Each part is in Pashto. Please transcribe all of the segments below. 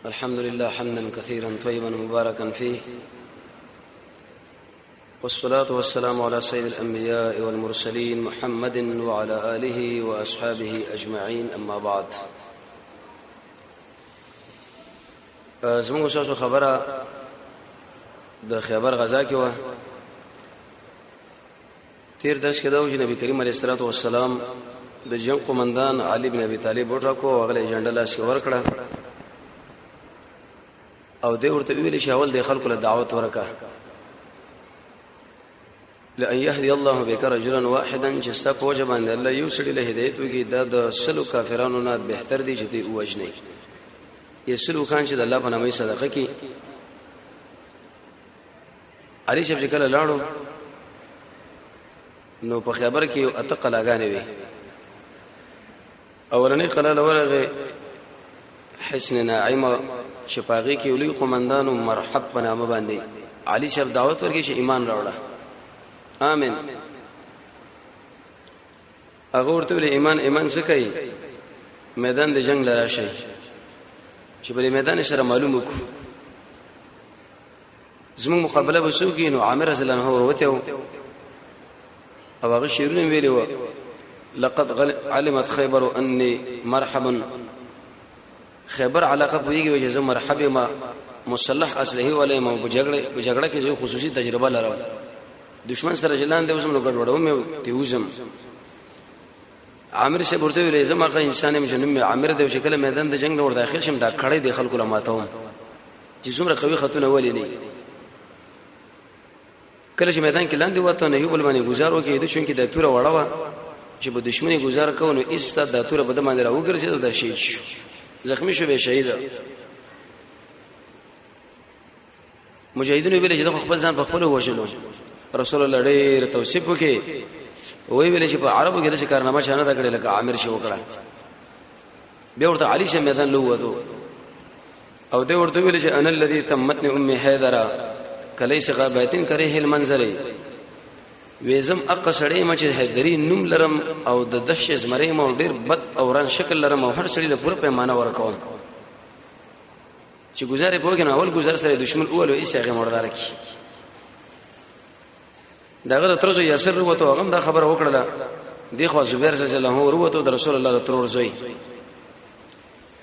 الحمد لله حمدا كثيرا طيبا مباركا فيه، والصلاة والسلام على سيد الأنبياء والمرسلين محمد وعلى آله وأصحابه أجمعين. أما بعد، زموږ شاوشو خبره د خیبر غزا کې و. تیر درس کې دا و چې نبی کریم علیه الصلاة والسلام د جنگ قومندان علي بن ابي طالب وټاکو او هغه ایجنډا لاس کې ورکړه او دې ورته ویل چې اول د خلکو له دعوت ورکا لأن يهدي الله بك رجلا واحدا، چې ستا په وجه باندې الله یو سړي له هدایت وکړي دا د سلو کافرانو نه بهتر دي چې دوی ووجني. یې سلو خان چې د الله په نامه صدقه کوي. علي شپ کله لاړو نو په خبر کې یو اته قلاګانې وي. اولنې قلا لورغه حسن ناعمه شپاغي کې ولي قومندانو مرحب په نامه باندې علي شپ دعوت ورکړي چې ایمان راوړه. امين. هغه ورته ول ایمان څه کوي؟ میدان د جنگ لراشي چې په میدان سره معلوم وکړو زموږ مقابله وسوږي. نو عامر رضی الله عنه وروته او هغه شیرونه ویلو لقد علمت خيبر اني مرحبا. خیبر علاقه پویږي چې زه مرحبا ما مصلح اصله ولې ما بجګړه کې جو خصوصي تجربه لرم. دشمن سره جلان دی اوسم نو ګډوډو مې تیوزم. عامر شه ورته ویلې زما که انسان مجنم عامر د شکل میدان د جنگ نور داخل شم دا کړې د خلکو لماتوم چې څومره قوي خطونه ولې نه. کله چې میدان کې لاندې وته نه یو بل باندې گزارو کې د چون کې د توره وړاوه چې په دشمنی گزار کوو ایست د توره بده باندې راوګرځي د شهید شو، زخمی شو، به شهید. مجاهدینو ویل چې د خپل ځان په خپل وژلو. رسول الله ډېر توصیف وکي وی ویل چې په عربو کې د کارنامه شانه دا کړي لکه عامر شو وکړه. بیا ورته علي شه میدان لوته او دې ورته ویل چې انا الذي تمتني امي حيدر کلیس غابتين کرے المنظر. وېزم اقصړې مچ حیدری نوم لرم او د دش زمرې مو ډېر بد او ران شکل لرم او هر سړي له پوره پیمانه ورکوم چې گزارې پوګنه اول گزار سره دشمن اول او ایسه مردار کی. داغه ترزو یاسر وروته هغه دا خبر وکړه دی خو زبیر رضی الله عنه وروته د رسول الله تر ورزوي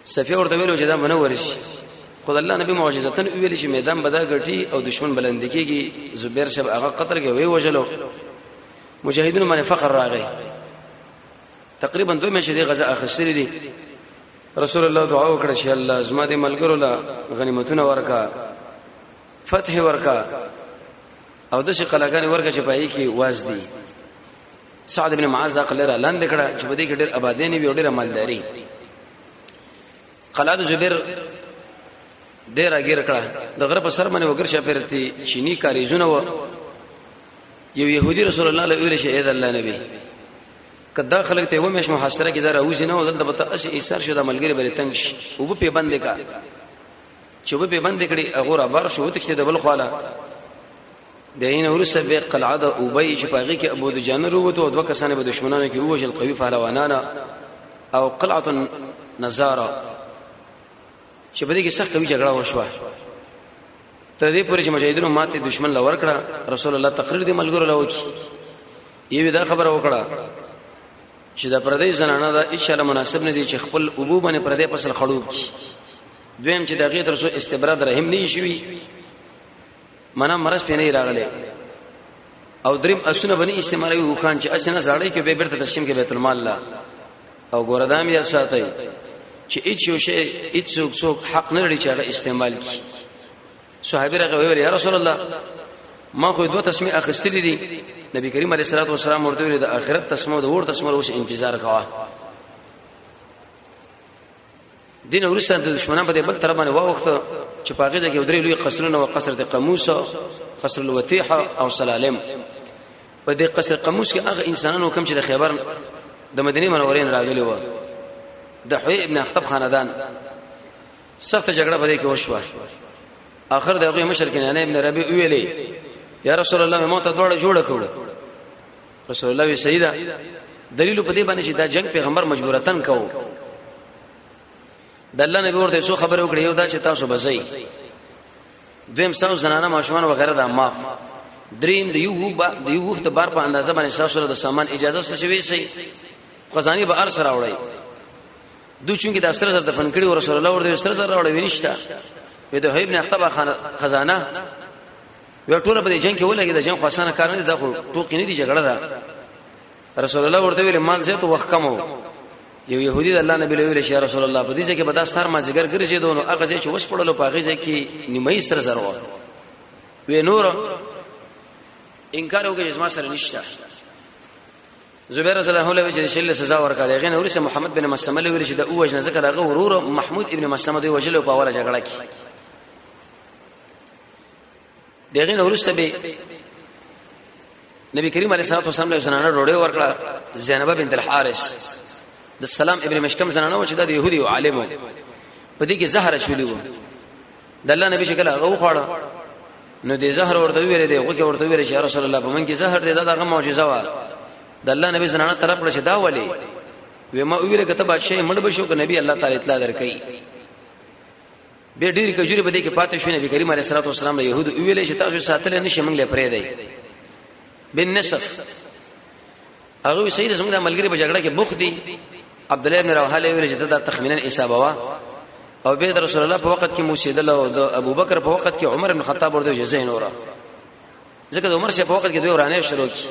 صفیه ورته ویلو چې دا منور شي. خدای الله نبی معجزتن ویل چې میدان بدا غټي او دشمن بلند کیږي. زبیر شب هغه قطر کې وی وجلو. مجاهدینو باندې فقر راغی. تقریبا 2 میاشتې د غزا اخستري دي. رسول الله دعا وکړه چې الله زما دې ملګرو لا غنیمتونه ورکا، فتح ورکا او د شقلاګانی ورکا چې پای کې واز دي. سعد بن معاذ قال را لاندې کړه چې بده کې ډېر آبادینی وی ډېر مالداري. خالد زبیر ډېر اگیر کړه د غره په سر باندې وګر شپرتي چینی کاریزونه و. یو يهودي رسول الله له ویل شي اې د الله نبی کدا خلک ته و مش محاصره کې زره اوځي نه ودل د بت اش ایثار شو د ملګری بری تنگ شي او په بند کا چې په بند کړي هغه را بار شو ته د بل خاله دین ورسه به قلعه د ابي چې پاغي کې ابو دجان وروته او دوه کسانه به دشمنانو کې وجل قوي فهلوانانا او قلعه نزاره چې په دې کې سخت قوي جګړه وشوه. تر دې پورې چې مجاهدینو ماته دشمن لور کړه. رسول الله تقریر دې ملګرو لوکي یوه دا خبره وکړه چې دا پردې زنانه دا ان شاء الله مناسب نه دي چې خپل ابو باندې پردې فصل خړوب کی. دویم چې دغه تر سو استبراد رحم نه شي منا مرز په نه راغله. او دریم اسونه باندې استعمالوي وخان چې اسنه زاړې کې به برته تشم کې بیت المال لا او ګوردام یې ساتي چې هیڅ یو شی هیڅ څوک حق نه لري چې هغه استعمال کړي. صحابه راغوي ویل یا رسول الله ما خو دوه تسمیه اخستلې دي. نبی کریم علیه الصلاه والسلام ورته ویل د اخرت تسمو د ور تسمو اوس انتظار کاوه. دین ورسره د دشمنان په بل طرف باندې واوخته چې پاګه کې ودرې لوی قصرونه او قصر د قاموس، قصر الوتیحه او سلالم. په دې قصر قاموس کې هغه انسانانو کوم چې د خیبر د مدینه منورې راغلي و د حوی ابن اخطب خاندان سخت جګړه په دې کې وشوه. اخر دغه مشر کنانه ابن ربيع ویلې یا رسول الله مو ته دوړه جوړه کړو. رسول الله وی سیدا دلیل په دې باندې چې دا جنگ پیغمبر مجبورتن کوو د الله نبی ورته سو خبر وکړي یو دا چې تاسو بزئ دویم تاسو زنانه ماشومان وغیرہ د معاف دریم د یو وخت بار په اندازه باندې تاسو د سامان اجازه ست شوي سي خزاني به ارس راوړی دوی چونګې د استر زر دفن کړي او رسول الله ورته استر زر راوړی ونیشته وې د هیب نه اختبا خزانه یو ټول په دې جنگ کې ولګي د جنگ خاصانه کار نه دا خو ټوکی نه دي جګړه ده رسول الله ورته ویل مال زه ته وخت کمو یو يهودي د الله نبی له ویل شي رسول الله په دې ځکه به دا سر ما ذکر ګرځي دونو هغه چې وس پړلو په هغه ځکه نیمه ستر زر و وې نور انکار وکړي چې ما سره نشته زبیر رضی الله عنه چې شله سزا ورکړه غین ورسه محمد بن مسلمه له ویل چې د اوجنه ذکر هغه ورور محمود ابن مسلمه دی وجلو په اوله جګړه کې دغه ورسته به نبی کریم علیه الصلاه والسلام له زنانه روړې ورکړه زینب بنت الحارث د سلام ابن مشکم زنانه و چې د يهودي او عالم په دې کې زهر چولې و د الله نبی شکل هغه خوړه نو دې زهر ورته ویل دی وګه ورته ویل چې رسول الله په من کې زهر دی دا هغه معجزه و د الله نبی زنانه طرف کړه چې دا ولي و ما ویل کته بادشاہ مړ بشو ک نبی الله تعالی اطلاع درکې به ډیر کجوري بده کې پاتې شو نبی کریم علیه الصلاه والسلام له يهود ویل چې تاسو ساتل نشي موږ له پرې دی بالنسف هغه سید زموږ د ملګری په جګړه کې بوخ دی عبد الله بن رواحه له ویل چې دا تخمینا اصابه وا او به رسول الله په وخت کې موسیدل او د ابو بکر په وخت کې عمر بن خطاب ورته جزای نورا ځکه د عمر شه په وخت کې دوی ورانه شروع کی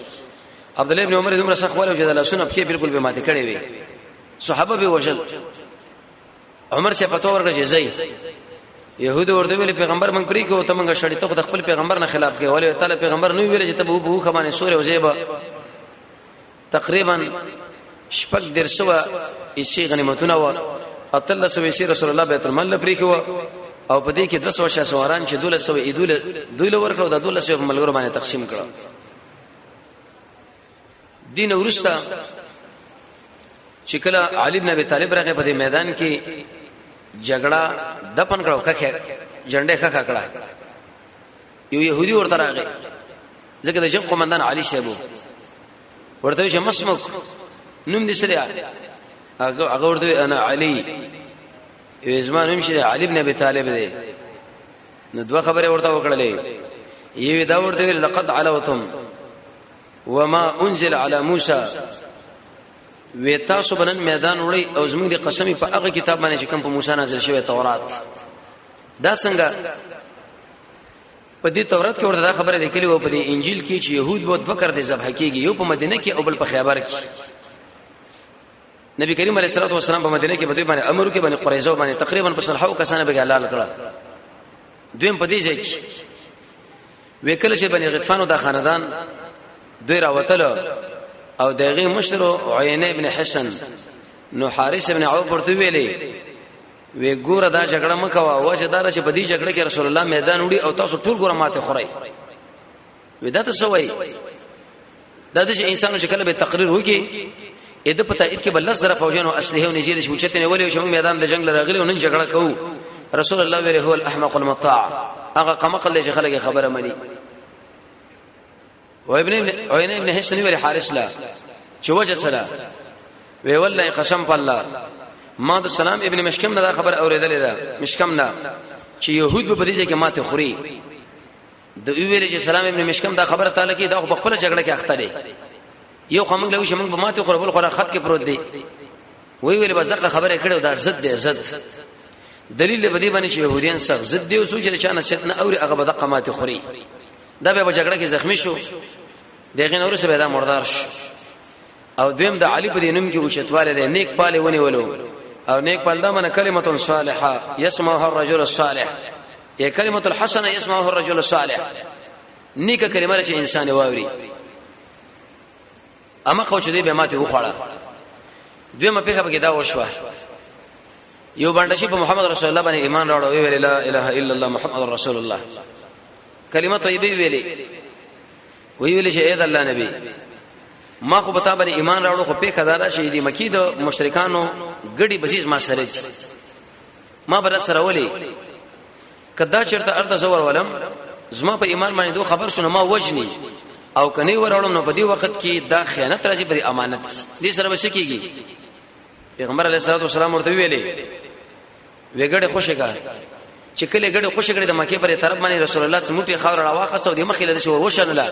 عبد الله بن عمر عمر سخواله چې د لاسونو په بالکل به ماته کړي وي صحابه به وجل عمر شه په تور کې جزای يهود ورته ویل پیغمبر موږ پری کو ته موږ شړی ته خپل پیغمبر نه خلاف کې ولې تعالی پیغمبر نو ویل چې ته بو خمانه سورې وزيبه تقریبا شپږ درسوه ایشي غنیمتونه و اتل سو ایشي رسول الله بیت المال پری کو او په دې کې 200 سواران چې 1200 دوله ورکړو د 1200 ملګرو باندې تقسیم کړو دین ورستا چې کله علي بن ابي طالب راغی په دې میدان کې جګړه دپن کړو کخه جنډه خخه کړه یو يهودي ورته راغی ځکه د جنگ قومندان علي شیبو ورته چې مسموک نوم دې سره هغه ورته انا علي یزمان نوم شری علي بن ابي طالب دی نو دوه خبره ورته وکړلې یو دا ورته لقد علوتم وما انزل على موسى ویتا سبنن میدان وړي او زموږ د قسمی په هغه کتاب باندې چې کوم په موسی نازل شوی تورات دا څنګه په دې تورات کې ورته دا خبره لیکلې و په دې انجیل کې چې يهود وو دوکر دې ذبح کیږي یو په مدینه کې او بل په خیبر کې نبی کریم علیه الصلاه والسلام په مدینه کې په دوی باندې امر کې باندې قریظه باندې تقریبا په صلحو کسانه به حلال کړه دویم په دې ځای کې وکړه چې بني غطفان او د خاندان دوی راوتل او دغه مشر عینه ابن حسن نو حارث ابن عوف ورته ویلي وی ګوره دا جګړه مکوا وجدار چې په دې جګړه کې رسول الله میدان وړي او تاسو ټول ګوره ماته خورئ وی دا څه وای دا چې انسانو شکل به تقریر وکي اې د پتا اټ کې بل سره فوجانو اصله او نجید شو چته نه ولې چې موږ میدان د جنگ لراغلي او نن جګړه کوو رسول الله ویله هو الاحمق المطاع هغه قمقل چې خلک خبره مني عینه ابن حسن ویل حارث لا چې وجه سره وی والله قسم بالله ما د سلام ابن مشکم نه دا خبر اوریدلې ده مشکم نه چې يهود به بدیږي کې ماته خوري د ویل چې سلام ابن مشکم دا خبره تعالی کې دا په خپل جګړه کې اخته دي یو خمنګ لوي چې موږ به ماته خور بل خور خط کې پروت دی وی ویل بس دغه خبره کړو دا زد دی زد دلیل به دی باندې چې يهوديان سخت زد دی او سوچ لري چې نه ست نه اوري هغه به دغه ماته خوري دا به جګړه کې زخمی شو دغه نور څه به دا مردار شو او دویم د علي په دینم کې اوچتواله دی نیک پاله ونی ولو او نیک پال دا من کلمه صالحه يسمعها الرجل الصالح یا کلمه الحسنه يسمعها الرجل الصالح نیک کلمه چې انسان واوري اما خو چې دې به ماته وخړه دویمه پیغه به دا وشوه یو باندې چې په محمد رسول الله باندې ایمان راوړو ویل لا اله الا الله محمد رسول الله کلمه طیبه ویل چې اې د الله نبی ما خو پتا باندې ایمان راوړو خو په خدای شي دي مکی د مشرکانو ګډي بسیز ما سره ما بر سره ولي کدا چرته ارته زور ولم زما په ایمان باندې دوه خبر شونه ما وجني او کني ورولم نو په دې وخت کې دا خیانت راځي په امانت دي سره وسکیږي پیغمبر علیه الصلاه والسلام ورته ویلي وګړې خوشی کا چې کله ګړې خوشی کړي د مکه پرې طرف باندې رسول الله سمټي خاور راواخه سعودي مخې له شور وشنله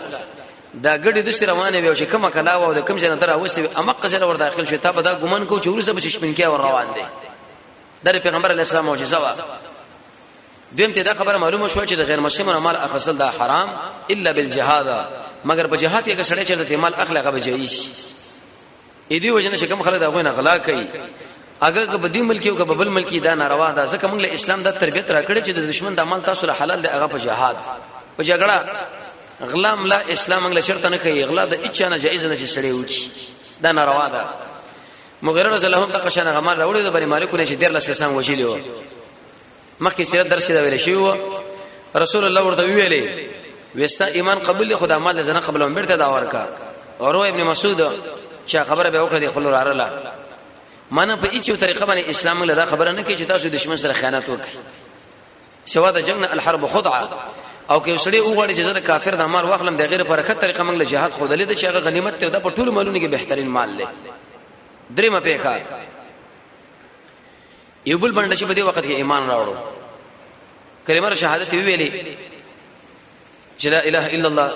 دا ګړې د ستر روانه وي چې کومه کلا و د کوم ځای نه تر اوسه امق ځل ور داخل شو ته به دا ګمان کو چې ورسه به شپنکیا ور روان دي در پیغمبر علیه السلام معجزه وا دیم ته دا خبره معلومه شو چې د غیر مسلمانو مال اخصل دا حرام الا بالجهاد مگر په جهاد کې سړی چې د مال اخلاقه به جایز اې دی وجنه چې کوم خلک دا غوښنه غلا کوي اگر که بدی ملکی او که بل ملکی دا ناروا ده ځکه موږ له اسلام د تربیت راکړي چې د دشمن د عمل تاسو له حلال دی هغه په جهاد په جګړه غلام لا اسلام موږ له شرط نه کوي غلا د اچا نه جایز نه چې سړی وچی دا ناروا ده مغیره رضی الله عنه د قشان غمار راوړي د بری مالکونه چې ډیر لاس کسان وجیلی و مخکې سیرت درس کې دا ویل شي و رسول الله ورته ویلې وستا ایمان قبول خدای مال زنه قبل امبرته دا ورکا اورو ابن مسعود چې خبره به وکړه د خپل وراره مانه په هیڅ طریقه باندې اسلام له دا خبره نه کوي چې تاسو دشمن سره خیانت وکړي سوا د جنگ الحرب خدعه او کې سړی وګړي چې زره کافر د مال واخلم د غیر برکت طریقه موږ له jihad خو دلې د چې هغه غنیمت ته د په ټول مالونو کې بهترین مال لې درېمه پیخه یو بل باندې چې په دې وخت کې ایمان راوړو کلمه شهادت ویلې چې لا اله الا الله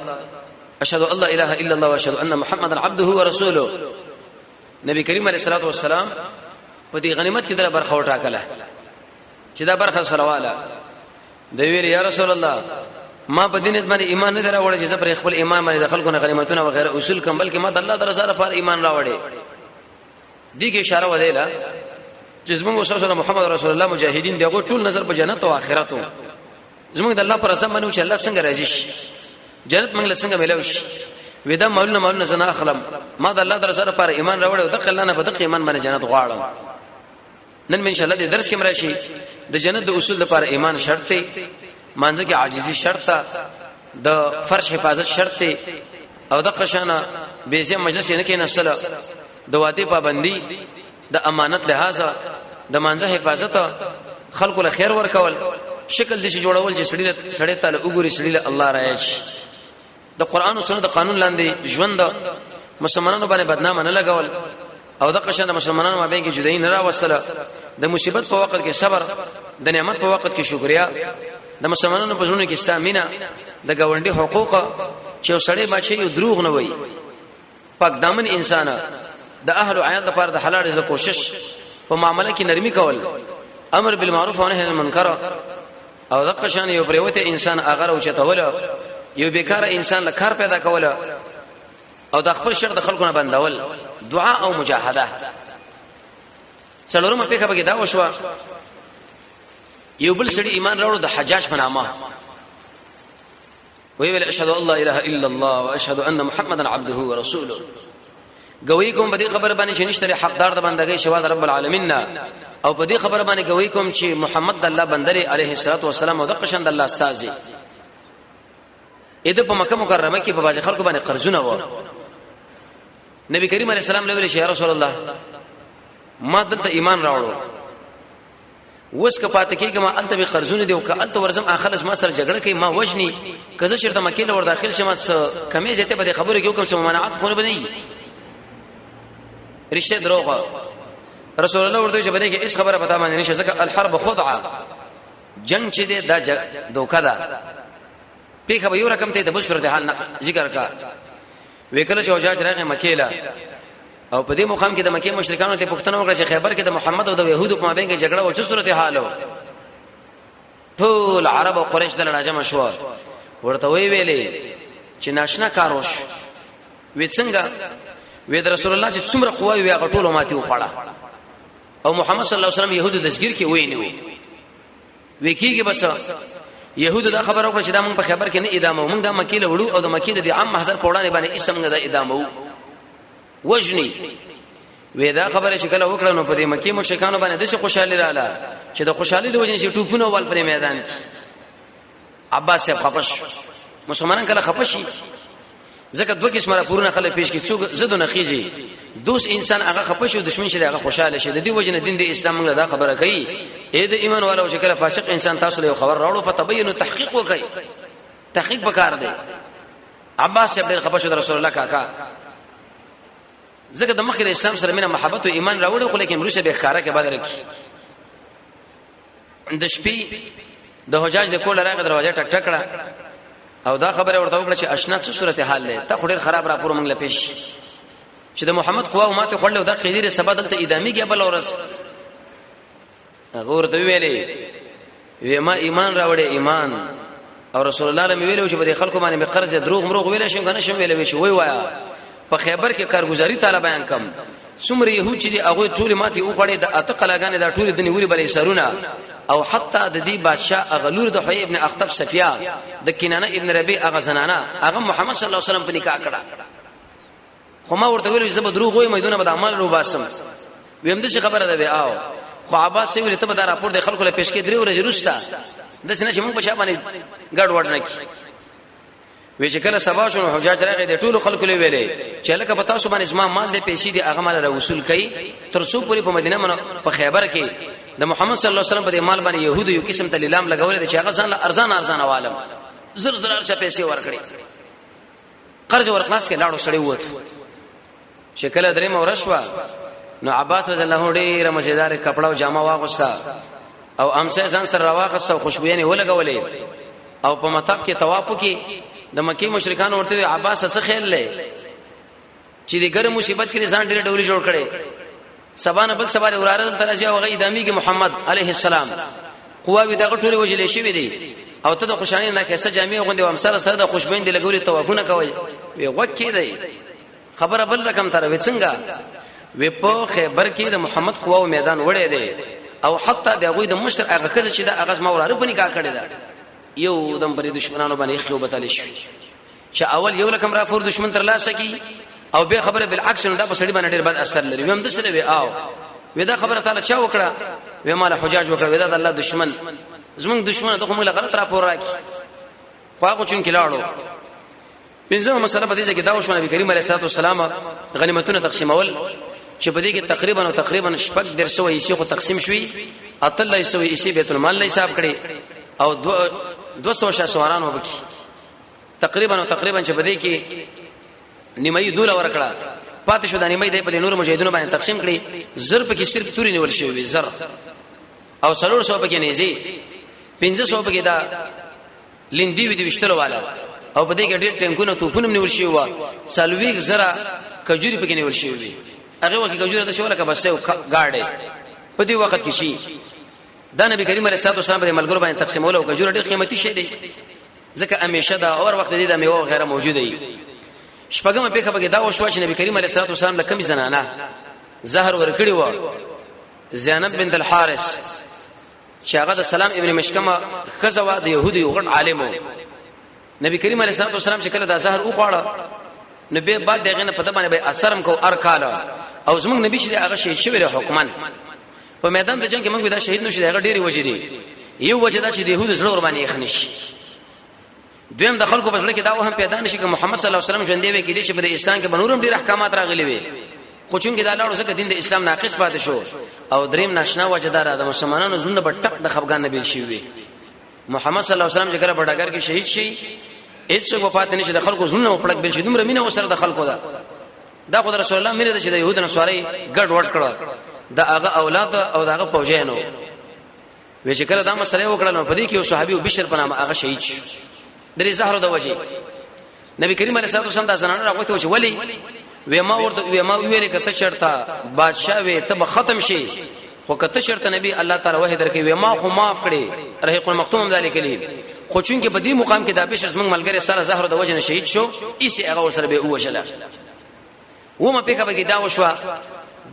اشهد ان لا اله الا الله واشهد ان محمدا عبده ورسوله نبی کریم علیه الصلاه والسلام په دې غنیمت کې دغه برخه وټاکله چې دا برخه سرواله دی ویل یا رسول الله ما په دین باندې ایمان نه دراوړ چې پر خپل ایمان باندې د خلکو نه غنیمتونه و غیره اصول کم بلکې ما د الله درزه لپاره ایمان راوړې دې کې اشاره ودیله چې زموږ سره محمد رسول الله مجاهدین دغه ټول نظر په جنت او آخرت زموږ د الله پر اساس باندې چې الله څنګه راځي شي جنت موږ له څنګه ملو شي ودا مولنا زنا اخلم ما د الله درزه لپاره ایمان راوړ او دغه الله نه په دغه ایمان باندې جنت غواړم نن ان شاء الله د درس کې مرشي د جنت د اصول لپاره ایمان شرط دی مانځه کې عاجزي شرط ده د فرش حفاظت شرط دی او د قشانه بیزه مجلس نه کې نسله د واده پابندي د امانت لحاظه د مانځه حفاظت خلکو له خیر ورکول شکل دي چې جوړول چې سړی تعالی وګوري سړی له الله راځي د قران او سنت د قانون لاندې ژوند مسلمانانو باندې بدنامه نه لګول او د قشنه مسلمانانو مابین کې جدای نه راوستله د مصیبت په وخت کې صبر د نعمت په وخت کې شکریا د مسلمانانو په ژوند کې استامینه د گاونډي حقوق چې سړی بچي یو دروغ نه وای پاک دامن انسان د اهل عیال لپاره د حلال رزق کوشش په معاملې کې نرمي کول امر بالمعروف او نهي عن المنکر او د قشنه یو پریوته انسان اگر او چتول یو بیکاره انسان له کار پیدا کول او د خپل شر د خلکو نه بندول دعا او مجاهده څلورمه پیخه به دا وشو یو بل سړي ایمان راوړو د حجاج په نامه ویل اشهد ان لا اله الا الله واشهد ان محمدا عبده ورسوله گوی کوم په دې خبره باندې چې نشته حقدار د بندګۍ شوا د رب العالمین او په دې خبره باندې گوی کوم چې محمد الله بندري عليه الصلاه والسلام او د قشند الله استاد اې د په مکه مکرمه کې په باج خلکو باندې قرضونه و نبی کریم علیه السلام له ویل شي یا رسول الله ما دلته ایمان راوړو وس که پات کېږم انت به قرضونه دی او که انت ورزم اخلص ما سره جګړه کوي ما وجني کزه چیرته مکه له ور داخل شمه کمې زته به خبره کې کوم څه ممانعت خو نه بنئ رشته دروغه رسول الله ورته چې بده کې اس خبره پتا باندې نشه ځکه الحرب خدعه جنگ چې دی دا دوکا ده پیخه به یو رقم ته د بشرت حال ذکر کا وکړه چې حجاج راغی مکه له او په دې مقام کې د مکه مشرکانو ته پوښتنه وکړه چې خیبر کې د محمد او د يهودو په مابین کې جګړه او څه صورت حال و ټول عرب او قریش د لړاجه شو ورته ویلې چې ناشنا کاروش وې څنګه وې د رسول الله چې څومره قوي وي هغه ټول ماتي وخړه او محمد صلی الله علیه وسلم يهودو دسګیر کې وې نه وې کېږي بس يهودو دا خبر وکړه چې دا موږ په خبر کې نه ادامه موږ د مکه له وړو او د مکه د عام محضر پوړانه باندې اسمنګ د ادامه وجني وې دا خبره شکل وکړه نو په دې مکه مشرکانو باندې د څه خوشاله رااله چې د خوشالي د وجنې چې ټوپونه ول پر میدان کې عباس صاحب خپش مسلمانان کله خپشي ځکه دوه قسمه را پورونه خلک پیش کی څوک زدو نخیږي دوس انسان هغه خپش او دشمن شي هغه خوشاله شي د دې وجنه دین د اسلام موږ دا خبره کوي اې د ایمان والو شکل فاسق انسان تاسو له خبر راوړو فتبینوا تحقیق وکي تحقیق وکړ دی عباس صاحب د خپش رسول الله کاکا ځکه د مخکې اسلام سره مینه محبت او ایمان راوړو خو لیکن روسه به ښکارا کې بدر کې د شپې د حجاج د کول راغی دروازه ټک ټک کړه او دا خبره ورته وکړه چې اشنا څه صورت حال ده ته خډیر خراب راپور منګل پیش چې د محمد قوا او ماته خړل دا قیدره سبا دلته ادامي کې بل ورس هغه ورته ویلې ما ایمان راوړې ایمان او رسول الله لم ویلو چې په خلکو باندې قرض دروغ مروغ ویل شم کنه شم ویل چې وای وایا په خیبر کې کارګزاري تعالی بیان کم څومره يهود چې هغه ټول ماتي او خړې د اتقلاګانې دا ټول د نیوري بلې سرونه او حتی د دې بادشاہ اغلور د حوی ابن اخطب صفیا د کینانه ابن ربيع اغه زنانه هغه محمد صلی الله علیه وسلم په نکاح کړه خو ما ورته ویل چې دروغ وای مېدونه به عمل رو باسم ویم د څه خبره ده به او خو عباس ویل ته به دا راپور د خلکو له پیش کې درې ورځې روستا د سینې چې موږ په چا باندې ګډ وډ نه کی وی چې کله سبا شو حجاج راغی د ټولو خلکو له ویلې چې لکه پتا سو باندې اسما مال دې پیسې دي هغه مال را وصول کړي تر څو پوری په مدینه منو په خیبر کې د محمد صلی الله علیه وسلم په مال باندې يهودو یو قسم ته لیلام لګولې چې هغه ځان له ارزان عالم زر زر ارچ پیسې ورکړي قرض ورخلاص کې لاړو سړی ووت شکل درې مورشوا نو عباس رضی الله عنه ډېر مزیدار کپڑا او جامه واغستا او امسه ځان سره راواغستا او خوشبوینه ولګولې او په مطلب کې طواف کې د مکی مشرکان ورته عباس څه خیال لې چې د ګرم مصیبت کې ځان ډېر ډولې جوړ کړي سبانه بل سباره وراره ترجه او غي دامي کې محمد عليه السلام قواوی دغه ټولې وجلې شوې دي او ته د خوشالۍ نه کیسه جامع غوندې و امسره سره د خوشبین دی لګولې طوافونه کوي وی وکې دی خبره بل رقم تر وڅنګا وی په خیبر کې د محمد قواو میدان وړې دی او حتی دغه د مشر هغه کزه چې د اغاز موراره په نکاح کړی دا یو دم پرې دشمنانو باندې خو بتل شي چې اول یو لکم را فور دشمن تر لاسه کی او به خبره بالعکس دا په سړي باندې ډېر بد اثر لري ویم د سره وی او ودا خبره تعالی چا وکړه وی مال حجاج وکړه ودا د الله دشمن زمونږ دشمن ته کومه غلط را پور راکی خو هغه چون کلاړو پنځمه مسله په دې کې دا وشو نبی کریم علیه الصلاه والسلام غنیمتونه تقسیمول چې په دې کې تقریبا شپږ درسو یې خو تقسیم شوي اتل یې سوې بیت المال له حساب کړي او 200 سواران وبکی تقریبا چې په دې کې نیمه دوله ورکړه پاتې شو د نیمه د په نور مجاهدونو باندې تقسیم کړي ضرب کې صرف توري نیول شوی زر او 300 پکې نيزي 500 پکې دا لیندې وی د وشتلو والا او په دې کې ډېر ټینګونه توپونه نیول شوی و سلويک زرا کجوري پکې نیول شوی وي هغه وخت کجوره د شوله کا بس یو گاډي په دې وخت کې شي دا نبی کریم علیه الصلاه والسلام په ملګرو باندې تقسیمول او کجوره ډېر قیمتي شی دی ځکه همیشه دا اور وخت دې د میوه غیره موجوده وي شپږم په خبره دا وشو چې نبی کریم علیه الصلاه والسلام لکه زنانه زهر ورکړي و زینب بنت الحارث چې هغه د سلام ابن مشکمه خزوا د يهودي غټ عالم نبی کریم علیه الصلاه والسلام چې کله دا زهر وخوړه نو به بعد دغه نه پته باندې به اثرم کو ارکاله او زموږ نبی چې هغه شهید شوی حکمان په میدان د جنگ کې موږ دا شهید نو شي هغه ډیری وجري یو وجه دا چې د يهودو زړه ور باندې خنش دویم د خلکو په ځل کې دا وهم پیدا نشي چې محمد صلی الله علیه وسلم ژوند دی کې چې په اسلام کې بنورم ډیر احکامات راغلي وي خو چون کې دا لاړو ځکه دین د اسلام ناقص پاتې شو او دریم ناشنا وجدار د مسلمانانو زړه په ټک د خفغان نبی شي وي محمد صلی الله علیه وسلم چې کله بډاګر کې شهید شي هیڅ وفات نشي د خلکو زړه په پړک بل شي دومره مینه وسره د خلکو دا خدای رسول الله مینه د چې د يهودو نسواري ګډ وډ کړه دا هغه اولاد او دا هغه فوجانو وی چې کله دا مسله وکړه نو په دې کې یو صحابي او بشر په نامه هغه شهید شو درې زهر د وجه نبی کریم علیه الصلاه والسلام دا زنانه راغوته چې ولی و ما ویل کته چرتا بادشاہ وی ته ختم شي خو کته چرته نبی الله تعالی وحی درکې و ما خو معاف کړي رحیق المختوم ذالک لی خو چون کې په دې مقام کې دا بشر زمنګ ملګری سره زهر د وجه شهید شو ایسي هغه سره به وشله و ما پکې به دا وشوا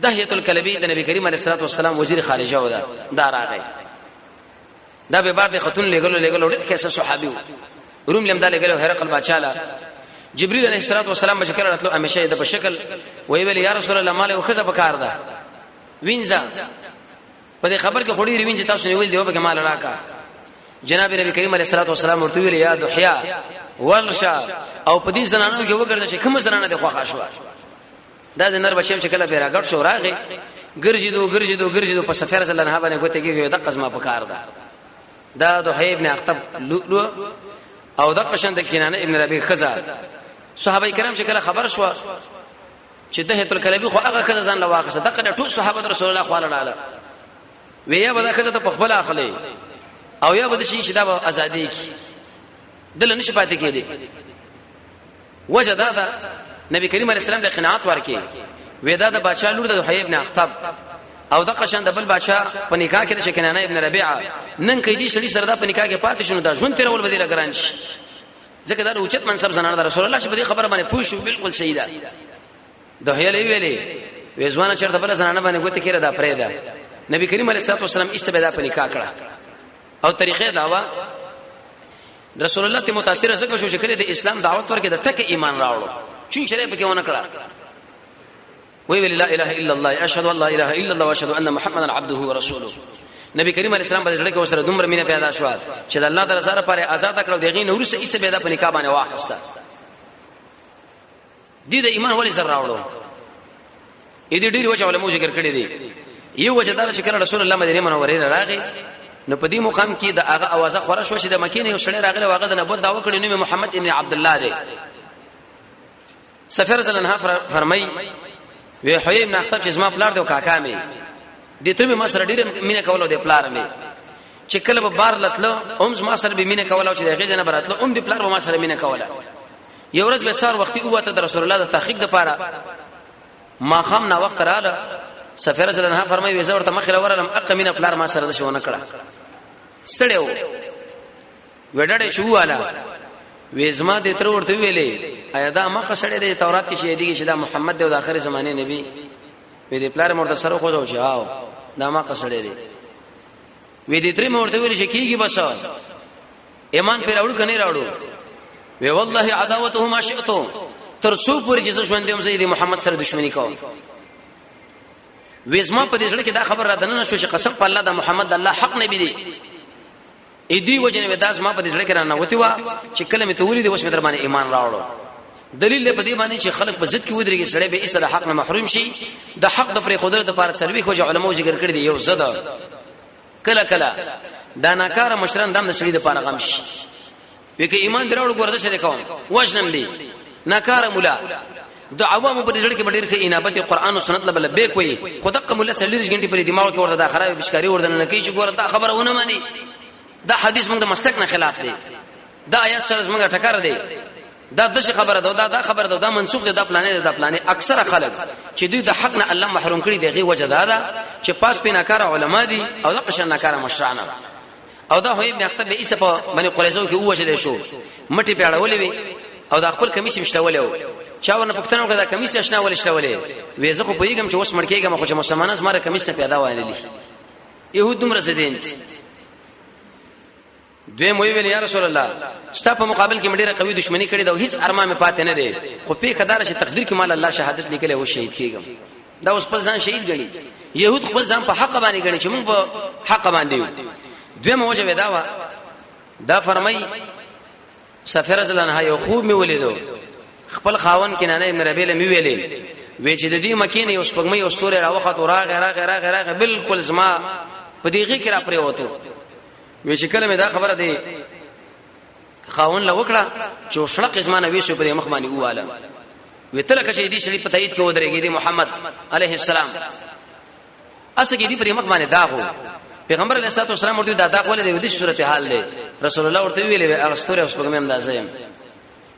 دحیه الکلبی د نبی کریم علیه الصلاه والسلام وزیر خارجه و دا راغی دا به بار د خاتون لګلو ډېر کیسه صحابي روم لم داله غلو هرقل باچاله جبريل عليه الصلاه والسلام بشکل راتلو همیشه د په شکل وی ویل یا رسول الله مال او خزه پکار ده وینځه په دې خبر کې خوري وینځه تاسو نیول دی او به مال راکا جناب نبی کریم علیه الصلاه والسلام ورته ویل یا دحیا ورشا او په دې زنانو کې وګرځي چې کوم زنانه د خوښه شو دا د نر بچیم چې کله پیرا ګډ شو راغی ګرځیدو په سفر صلی الله علیه و سلم د قزما پکار ده دا دحیا ابن اخطب لؤلؤ او د قشن د کینانه ابن ربیع خزا صحابه کرام چې کله خبر شو چې دهیت الکلبی خو هغه خزا ځان لواقصه دغه ټول صحابه رسول الله صلی الله علیه ویا ودا خزا ته په خپل اخلي او یا بده شي چې دا ازادي کی دل نشي پاتې کېدی وجه دا نبی کریم علیه السلام له قناعت ورکې وېدا د بادشاہ لور د حیی ابن اخطب او د قشان د بل بادشاہ په نکاح کې چې کنانه ابن ربيعه نن کې دي شړي سره د په نکاح کې پاتې شونه دا ژوند تیرول بدیل ګران شي ځکه دا اوچت منصب زنانه رسول الله چې په دې خبره باندې پوه شو بالکل صحیح ده د حیی ویلې وېزوانه چرته بل زنانه باندې ګوت کړه دا پرې ده نبی کریم علیه السلام ایستبه په نکاح کړه او طریقې داوا رسول الله ته متاثر زکه شو چې کړي د اسلام دعوت ورکړي د ټکه ایمان راوړو چون شریعت کې ونه کړه وی لا اله الا الله اشهد ان لا اله الا الله واشهد ان محمدا عبده ورسوله نبی کریم علیه السلام په دې کې وسره دومره مینه پیدا شو چې د الله تعالی سره پر آزاد کړو دغه نور څه ایسه پیدا په نکاح باندې واخسته دې د ایمان ولې زر راوړو اې دې ډیر وجه علماء ذکر کړی دي یو وجه دا چې کله رسول الله مدینه منوره راغی نو په دې مقام کې د هغه اوازه خوره شو چې د مکینه یو سړی راغلی واغه د نبوت داوا کړی نو محمد ابن عبد الله دی سفر زلنها فرمای وی حیی ابن اخطب چې زما پلار دی او کاکا مې دې تر ما سره ډیر مینه کوله د پلار مې چې کله به بار لتلو هم زما سره به مینه کوله چې دغه جن براتلو هم د پلار به ما سره مینه کوله یو ورځ به سار وختي اوته د رسول الله د تحقیق د پاره ما خام نا وخت رااله سفر زلنها فرمای وی زه ورته مخله ورلم اقمینه پلار ما سره د شونه کړه ستړیو وډړې شو والا وېزما دې تر ورته ویلې ایا دا ما قصړې د تورات کې چې دیږي چې دا محمد د اخر زمانه نبی وې دې پلار مرته سره خو ځو شاو دا ما قصړې دې وې دې تر مرته ویلې چې کیږي بس ایمان پر اورو کني راوړو وی والله عداوته ما شئتو تر څو پورې چې ژوند دې زید محمد سره دښمنی کوم وېزما په دې ځل کې دا خبر را دننه شو چې قسم په الله دا محمد الله حق نبی دی اې دی وجنه وداس ما په دې ځل کې را نه وتی وا چې کلمه تولید د وسمه در باندې ایمان راوړو دلیل په دې باندې چې خلک په ضد کې ودرېږي سړی به اسره حق نه محروم شي د حق د پرې قدرت لپاره سروي خو علماء ذکر کړی دی یو زده کله کله دا ناکاره مشران دم د سړي د پاره غم شي وکه ایمان دراوړو ګورده شری کوم وژنم دی ناکاره مولا د عوامو په دې ځل کې ډېر ښه انابت قرآن او سنت لبل به کوي خدای مولا 40 غنټې پر دماغ کې ورته دا خراب بشکاری ورته نه کوي چې ګوره دا خبره ونه مانی دا حدیث موږ د مسلک نه خلاف دی دا آیات سره موږ ټکر دی دا د خبره دا خبره دا منسوخ دی دا پلانې اکثره خلک چې دوی د حق نه الله محروم کړي دغه وجه دا چې پاس په ناکاره علما دي او د قشن ناکاره مشرانه او دا هو ابن اخطب به ایسه په باندې قریزو کې وښه شو مټي پیړولې وي او دا خپل کمیس مشتولې و چا ونه پښتنو کې دا کمیس آشنا ول شتولې وې زه خو پېګم چې اوس مړکېګم خو چې مسلمانان زما کمیس نه پیدا وایلی يهود دومره زدين دوی مو ویل یا رسول الله ستا په مقابل کې مډيره قوي دښمنی کړې دا هیڅ ارمان مې پاتې نه دی خو په خدای چې تقدیر کې مال الله شهادت لیکلې و شهید کېږم دا اوس په ځان شهید غني يهود خپل ځان په حق باندې غني چې موږ په حق باندې یو دوی مو وجه ودا دا فرمای سفر زلنها یو خوب می ولیدو خپل خاون کنانه ابن ربيعه می ویلې وې چې د دې مکینه یو سپګمې او ستوره راوخت او راغه بالکل زما په دېغه کې را پرې وته وې چې کله مې دا خبره دی خاون لا وکړه چې شړق زمانه وې شو په مخ باندې واله وې تل کښې دې شړې په تایید کې ودرېږي دی محمد عليه السلام اسګې دې په مخ باندې داغو پیغمبر علیه الصلاه والسلام ورته دا داغ ولې د دې صورت حال دی رسول الله ورته ویلې هغه ستوره اوس په مې اندازې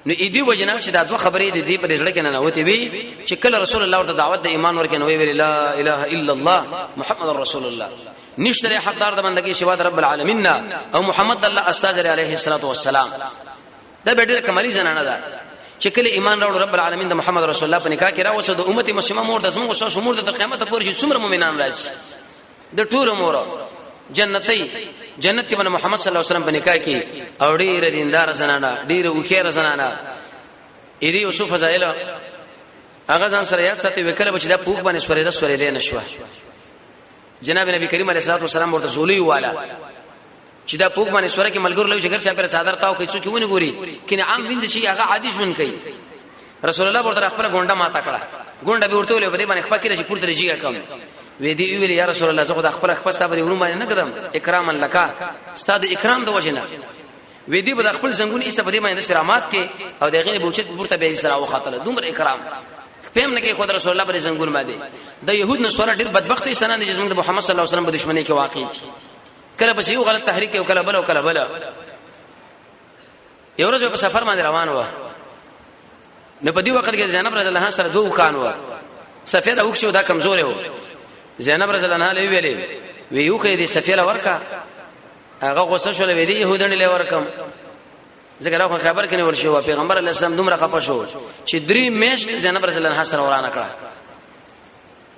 نو اې دی وجنه چې دا دوه خبرې دي په دې ځل کې نه وته وي چې کله رسول الله ورته دعوت د ایمان ورکې نو ویل لا اله الا الله محمد رسول الله نشته حقدار د بندګي شوا د رب العالمین او محمد الله استاجر علیه الصلاه والسلام دا به ډېر کمالي زنانه ده چې کله ایمان راوړ رب العالمین د محمد رسول الله په نکاح کې راوځي د امت مسلمه مور د زموږ شاو مور د قیامت پورې چې څومره مؤمنان راشي د ټول مور جنتی جنت کې باندې محمد صلی الله علیه وسلم په نکاح کې او ډېر دیندار زنانه ډېر وکړه زنانه اې دی یوسف فضایل هغه ځان سره یاد ساتي وکړه چې دا پوک باندې سورې ده نشوه جناب نبی کریم علیه الصلاه والسلام ورته زولي والا چې دا پوک باندې سورې کې ملګر لوي چې ګر چا پر صادر تاو کوي څوک ونی ګوري کینه عام وینځ شي هغه عادي ژوند کوي رسول الله ورته خپل ګونډه ماته کړه ګونډه به ورته ولې په دې باندې خپل کې پورته رجیږي کم وې دی ویل یا رسول الله زه خپل صبر ورو باندې نه کدم اکراما لک استاد اکرام د وجنه وې دی به خپل څنګه ایسه په دې باندې شرامات کې او دغه نه بوچت پورته به سره وخاتله دومره اکرام پم نه کې خدای رسول الله پر څنګه باندې د يهود نسوار ډېر بدبختي سنن دي چې موږ د محمد صلی الله علیه وسلم په دښمنۍ کې واقع دي کله په یو غلط تحریک او کله بل یو ورځ په سفر باندې روان و نو په دې وخت کې زینب رضی الله عنها سره دوه کان و سفیده وښو دا کمزور و زینب رضی الله عنها ویلې وی یو کړي دې سفیره ورکا هغه غوسه شول وی دې يهودن له ورکم ځکه دا خبر کني ورشو پیغمبر علیه السلام دومره خپه شو چې 3 میاشت زینب رضی الله عنها سره ورانه کړه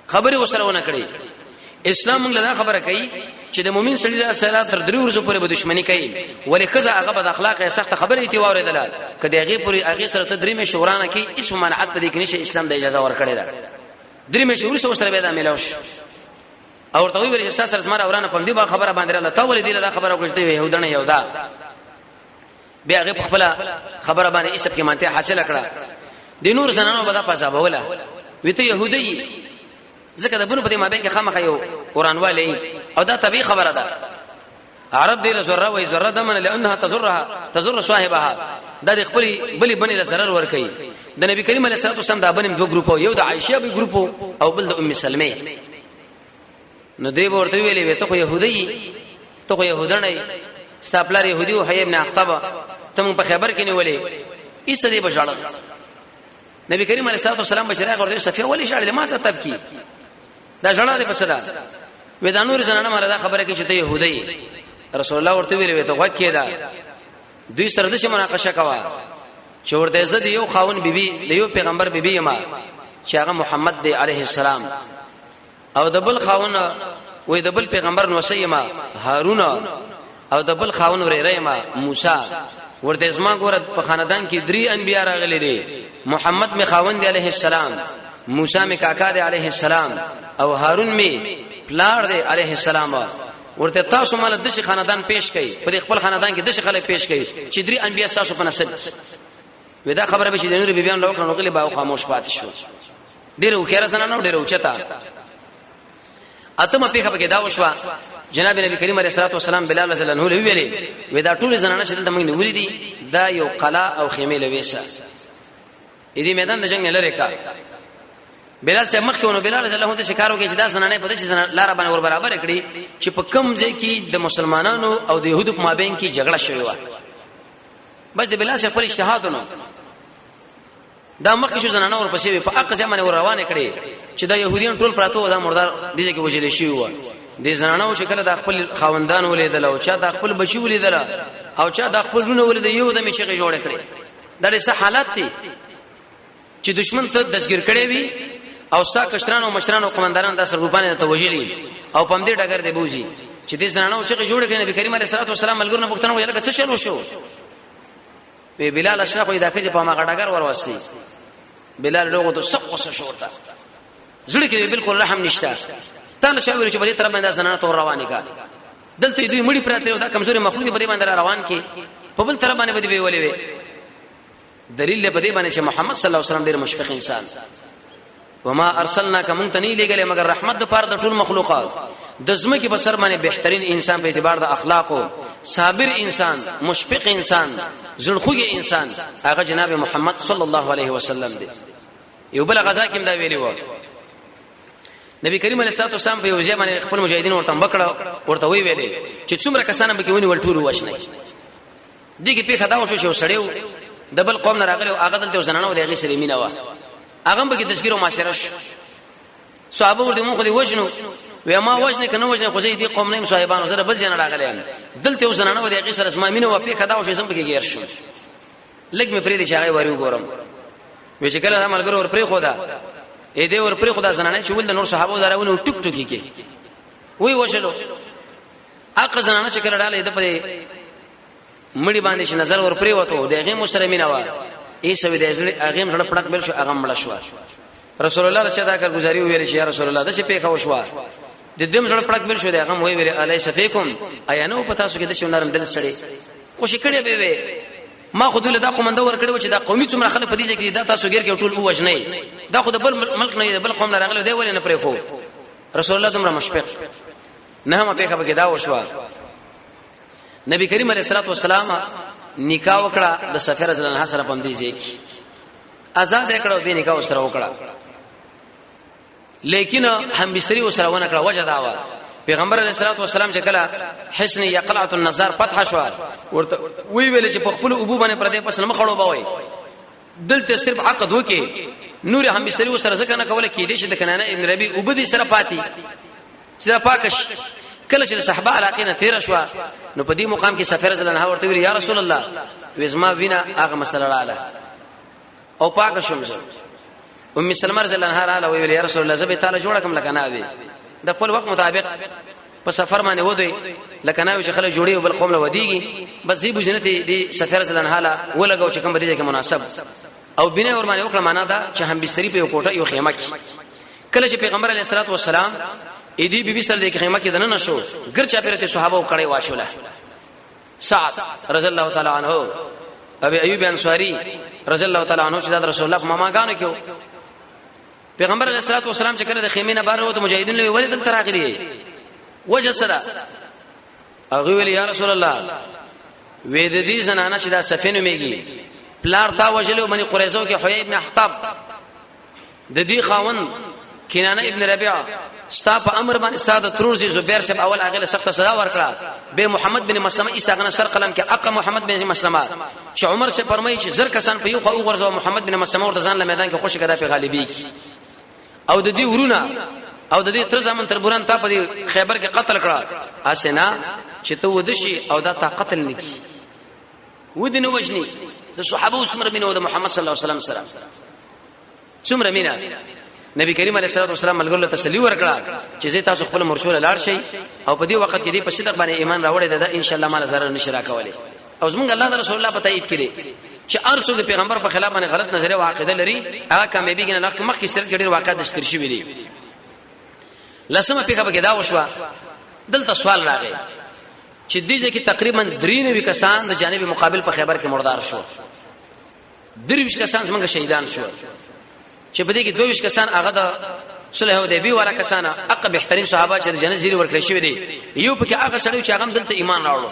خبره وسره ونه کړی اسلام موږ له خبره کوي چې د مؤمن سړي سره تر 3 ورځې پورې به دښمنی کوي ولې خزه هغه بد اخلاق سخت خبره ایتی واردل کدی هغه پورې هغه سره ته 3 میاشت ورانه کوي اسم منعت په دې کې نشه اسلام د اجازه ورکړی دا 3 میاشت ورسره به دا ملوش او ورته ویل احساس سره زما ورانه په دې با خبره باندې الله تعالی دې دا خبره کوي يهودانه يهودا بیا هغه خپل خبره باندې اسب کې مانته حاصل کړه د نور زنانو په دغه فسابه ولا وته يهودي ځکه د بنو په دې مابین کې خامخ یو قرانوالي او دا طبيعي خبره ده عرب دې زره وې زره دمن لانها تزر صاحبها دا د خپل بلی بني له zarar ور کوي د نبی کریم علیه الصلاه والسلام دا بنم دوه ګروپ یو د عائشه به ګروپ او بل د ام سلمہ نو دې ورته ویلې ته خو يهودي ته خو يهودانه استاپلار يهودي او حي ابن اخطب تم په خبر کې نیولې ایسه دې بشاړه نبی کریم علیه الصلاه والسلام بشرا ورته صفیه ولې شاړه ما څه تفکی دا جړه دې پسدا ودا نور زنانه مردا خبره کې چې ته يهودي رسول الله ورته ویلې ته وکې دا دوی سره د مناقشه کوا چې ورته زه د یو خاون بیبي د یو پیغمبر بیبي ما چې هغه محمد دی عليه السلام او د بل خاون وې د بل پیغمبر نو سیما هارون او د بل خاون ورې ما موسی ورته زما ګور په خاندان کې 3 انبیا راغلي دي محمد می خاون دی عليه السلام موسی می کاکا دی عليه السلام او هارون می پلار دی عليه السلام ورته تاسو مال د شي خاندان پیش کړي په خپل خاندان کې د شي خلک پیش کړي چې 3 انبیا تاسو په نسب ودا خبره به چې د نور بیبيان لوکړو نو کلی باو خاموش پاتې شو ډیرو خیره زنانو ډیرو چتا اتمه پیخه کې دا وشوا جناب نبی کریم علیه الصلاه والسلام بلال رضی الله عنه ویلي ودا ټول زنانه چې دلته موږ نیولې دي دا یو قلا او خیمه لويسه دې میدان د جنگ نه لری کا بلال سے مخ کېونو بلال رضی الله عنه شکارو کې چې دا زنانه په دې زنانه لار باندې ور برابر کړي چې په کم ځای کې د مسلمانانو او د يهودو په مابین کې جګړه شوې و بس د بلال خپل اجتهادونه دا مخ کې شو زنانه ور پسې په اقصا ځمانه ور روانه کړي چې دا يهوديان ټول پراته دا مردار دي چې وجلې شي و د زنانه شکل د خپل خاوندان ولیدل او چا د خپل بچي ولیدل او چا د خپل رونه ولید یو د میچې جوړ کړي دا لري حالات دي چې دشمن ته دسګیر کړي وي او ستا کشران او مشران او قومندانان د سرګوپانه ته وجلی او پم دې ډګر دی بوزي چې دې زنانه چې جوړ کړي نبی کریم علیه الصلاه والسلام ملګرو نه پښتنه ویل څه چلو شو په بلال اشرف وې دا کې په ما ډګر وروستي بلال لوګو ته سقوسه شوتا زړه کې بالکل رحم نشته تل شاور چې بری طرف باندې زنانه تور روانه کا دلته دوی مړی پراته دا کمزوري مخلوق بری باندې روان کی په بل طرف باندې بدی ویولې وي دلیل به دې باندې چې محمد صلی الله علیه وسلم ډېر مشفق انسان وما ارسلناک منتنی لګلې مگر رحمت د پاره د ټول مخلوقات د زمکه په سر باندې بهترین انسان په اعتبار د اخلاقو صابر انسان مشفق انسان زړخوږي انسان هغه جناب محمد صلی الله علیه وسلم دی یو بل غزا کې دا ویلی و نبی کریم علیه الصلاه والسلام په یو ځای باندې خپل مجاهدین ورته بکړه ورته ویلي چې څومره کسانه به کې ونی ولټورو وښنه دغه په خدا وشو شو سړیو د بل قوم نه راغلی او هغه دلته زنانه ودی سره مینا و هغه به کې تذکر او معاشره صحابه ورته مو خو دی وښنو و ما وښنه کنه وښنه خو دې قوم نه صاحبانو سره بل ځای نه راغلی دلته زنانه ودی سره اسما مینا و په خدا وشو سم کې غیر شو لګ مې پرې دي چې هغه وریو ګورم و چې کله عمل ګور پرې خدا اې دې ور پرې خدا زنانه چې ول د نور صحابه دراونه ټک ټکی کې وی وښلو اق زنانه چې کله ډاله دې په مړی باندې چې نظر ور پرې وته دغه مسلمانینه و ای سوي د هغه مړ پړک بل شو هغه مړ شو رسول الله رضی الله عنه گزاري ویل چې یا رسول الله د څه پیښه وشوه د دې مړ پړک بل شو هغه مو ویل علی سفیکم ایا نو پتا سو کې د شو نرم دل سړی خوشی کړي به ما خو دله دا کومنده ور کړو چې دا قومي څومره خلک په دې ځای کې دا تاسو غیر کې ټول او وجنې دا خو د بل ملک نه بل قوم نه راغله دی ولې نه پرې خو رسول الله تمره مشفق نه ما پیښه به دا وشوه نبی کریم علیه الصلاه والسلام نکاح وکړه د سفیر رضی الله عنه سره پم دي ځای آزاد کړه به نکاح سره وکړه لیکن هم بستری سره ونه کړه وجه دا و پیغمبر علیه الصلاه والسلام چې کله حسن یقلعه النظر فتح شو ورته وی ویل چې په خپل ابو باندې پردې پس نه مخړو بوي دلته صرف عقد وکي نور هم بسری وسره ځکه نه کوله کې دي چې د کنانه ابن ربی وبدي سره پاتې چې دا پاکش کله چې صحابه علاقینه تیر شو نو په دې مقام کې سفیر رضی الله عنه ورته ویل یا رسول الله وزما وینا هغه مسله رااله او پاک شوم ام سلمہ رضی الله عنها رااله ویل یا رسول الله زبې تعالی جوړه کوم لکه ناوي د خپل وخت مطابق په سفر باندې ودی لکه ناوي چې خلک جوړي او بل قوم له ودیږي بس زی بجنت دي سفیر رضی الله عنها ولګو چې کوم بدیږي کې مناسب او بنا ور باندې وکړه معنا دا چې هم بستری په یو کوټه یو خیمه کې کله چې پیغمبر علیه الصلاه والسلام اې دې بیبي سره د خیمه کې دنه شو ګرچا پیرته صحابه کړي واښوله سعد رضی الله تعالی عنه ابي ايوب انصاري رضی الله تعالی عنه چې د رسول الله ماما غانو کې پیغمبر علیه الصلاه والسلام چې کله د خیمه نه بار وته مجاهدین له ولې دل تراغلي وجه سره هغه ویل یا رسول الله وې د دې زنانه چې دا سفینه میږي پلار تا وجلو منی قریظو کې حوی ابن احطاب د دې خاون کنانه ابن ربيعه ستا په امر باندې استاد تروزی زبیر صاحب اول هغه سخت سزا ورکړه به محمد بن مسلمه ایساغه سر قلم کې اقا محمد بن مسلمه چې عمر سے فرمایي چې زر کسان په یو خو غرزو محمد بن مسلمه ورته ځان له میدان کې خوشی کړه په غالبی کی او د دې ورونه او د دې تر زمون تر بوران ته په خیبر کې قتل کړه اسنه چې ته ودشي او دا تا قتل نکي ودنه وجني د صحابه څومره مينو د محمد صلی الله علیه وسلم سره څومره مینا نبی کریم علیه الصلاه والسلام ملګرو ته تسلی ورکړه چې زه تاسو خپل مرشول لاړ شي او په دې وخت کې دې په صدق باندې ایمان راوړی دا ان شاء الله مال زره نشرا کوله او زمونږ الله رسول الله په تایید کړي چې ارڅو د پیغمبر په خلاف باندې غلط نظریه او عقیده لري هغه کامیابی کې نه مخکې سره ګډیر واقعات د شتر شي ویلي لسمه پیغه به دا وشو دلته سوال راغی چې دې کې تقریبا 93 کسان د جانب مقابل په خیبر کې مردار شو 23 کسان څنګه شهیدان شو چې په دې کې 22 کسان هغه د صلح حدیبیه والا کسان اقا بهترین صحابه چې جنت زیری ورکړی شوی دي یو پکې هغه سړی چې هغه دلته ایمان راوړو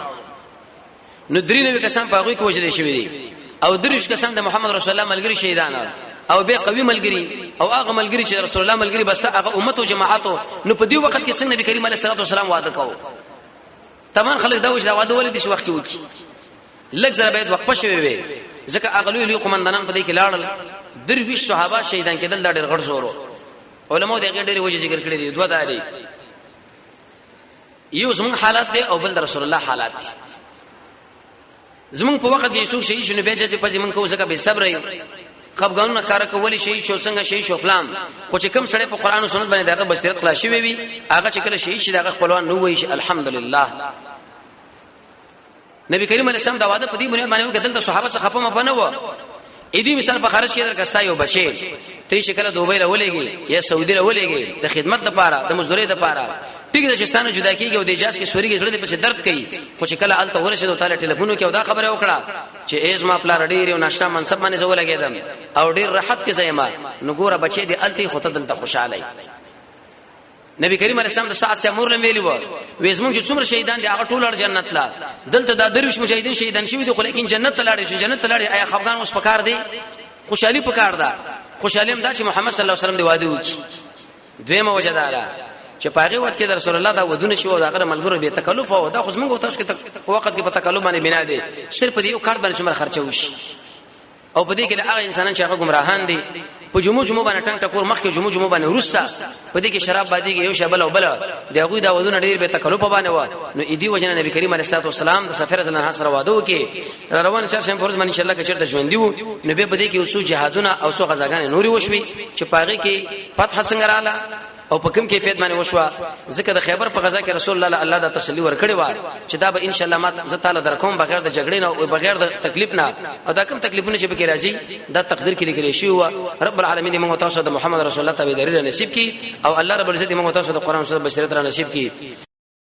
نو 93 کسان په هغه کې وجل شوی دي او 23 کسان د محمد رسول الله ملګری شهیدان او به قوي ملګری او هغه ملګری چې رسول الله ملګری بس هغه امت او جماعتو نو په دې وخت کې څنګه نبی کریم علیه الصلاه والسلام وعده کوو تمام خلک دا وجه دا وعده ولې د وخت کې وکی لږ زره باید وقفه شوی وي ځکه اغلو له قومندانان په دې کې لاړل 23 صحابه شهیدان کېدل دا ډېر غړ زورو علماء دغه ډېر وجه ذکر کړی دي دوه دالي یو زمون حالات دي او بل رسول الله حالات زمون په وخت کې څو شهید شنو به چې په زمون کو ځکه به صبر یې خپګانونه کار کولی شي چې څنګه شي شو فلان خو چې کوم سړی په قران او سنت باندې دغه بصیرت خلاصي وي هغه چې کله شي شي دغه خپلوان نو وي الحمدلله نبی کریم علیه السلام دا وعده په دې باندې کدل د صحابه څخه په مبنه و اې دې مثال په خارج کې درکستا یو بچي ته چې کله دوبۍ راولېږي یا سعودي راولېږي د خدمت لپاره د مزدوري لپاره ټیک د چستانه جدا کیږي او د اجازه کې سوريږي زړه دې په درد کوي خو چې کله الته ورشه تعالی ټلیفون کې او دا خبره وکړه چې ایز ما پلا رډي ریو ناشتا منصب باندې زو لګیدم او ډیر راحت کې زېما نو ګوره بچي دې الته خو ته دلته خوشاله نبی کریم علیه السلام د ساعت سے امر ویلی و وېزمون چې څومره شهیدان دي هغه ټول جنت لا دلته د درویش مجاهدین شهیدان شوی دي خو لیکن جنت ته لاړ شي جنت ته لاړ اي افغان اوس پکار دي خوشحالي پکار ده خوشحالي هم دا چې محمد صلی الله علیه وسلم دی واده وکي دویمه وجدارا چې پاغه وخت کې رسول الله دا ودونه شو دا غره ملګرو به تکلف او دا خو زمونږ تاسو کې وخت کې په تکلف باندې بنا دي صرف دې یو کارت باندې څومره خرچه وشي او په دې کې هغه انسانان چې هغه گمراهان دي په جمعو باندې ټنګ ټکور مخکې جمعو باندې ورستا په دې کې شراب باندې یو شبل او بل دغه دا ودونه ډیر به تکلف باندې و نو اې دی وجنه نبی کریم علیه الصلاه والسلام د سفر زنه سره واده وکي روان چرشم فرض باندې ان شاء الله کې چرته ژوند دیو نو به دې کې اوسو جهادونه او څو غزاګان نوري وشوي چې پاغه کې فتح څنګه رااله او په کوم کیفیت باندې وشو ځکه د خیبر په غزا کې رسول الله دا تسلی ورکړي و چې دا به ان شاء الله ما ز تعالی درکوم بغیر د جګړې نه او بغیر د تکلیف نه او دا کوم تکلیفونه چې به کې راځي دا تقدیر کې لیکل شي او رب العالمین موږ تاسو د محمد رسول الله تابعداري نصیب کړي او الله رب العزت موږ تاسو د قران او سنت بشریت را نصیب کړي